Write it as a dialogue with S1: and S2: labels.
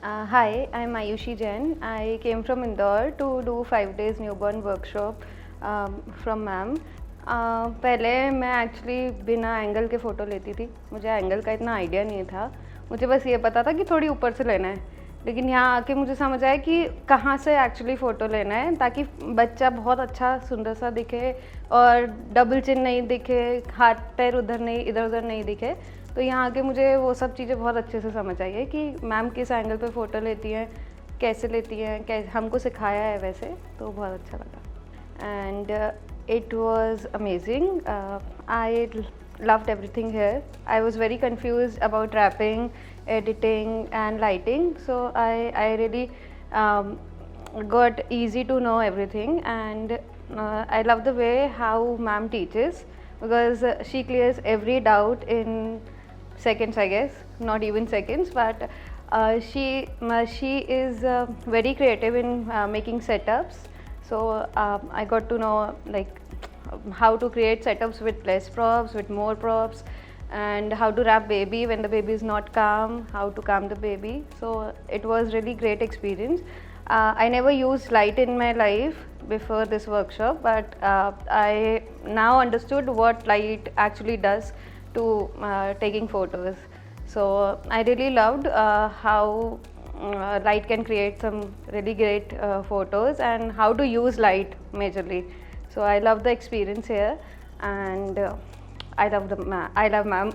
S1: Hi, I'm Ayushi Jain. I came from Indore to do 5 days newborn workshop from ma'am. पहले मैं actually बिना angle के photo लेती थी. मुझे एंगल का इतना आइडिया नहीं था. मुझे बस ये पता था कि थोड़ी ऊपर से लेना है. लेकिन यहाँ आके मुझे समझ आया कि कहाँ से एक्चुअली फ़ोटो लेना है ताकि बच्चा बहुत अच्छा सुंदर सा दिखे और डबल चिन नहीं दिखे, हाथ पैर उधर नहीं इधर उधर नहीं दिखे. तो यहाँ आके मुझे वो सब चीज़ें बहुत अच्छे से समझ आई है कि मैम किस एंगल पे फ़ोटो लेती हैं, कैसे लेती हैं, कैसे हमको सिखाया है वैसे. तो बहुत अच्छा लगा and it was amazing. I loved everything here. I was very confused about wrapping, editing and lighting, so I really got easy to know everything, and I love the way how ma'am teaches because she clears every doubt in seconds, I guess, not even seconds, but she is very creative in making setups. So I got to know like how to create setups with less props, with more props, and how to wrap baby when the baby is not calm, how to calm the baby. So it was really great experience. I never used light in my life before this workshop, but I now understood what light actually does to taking photos. So I really loved how light can create some really great photos and how to use light majorly. So I love the experience here, and I love ma'am.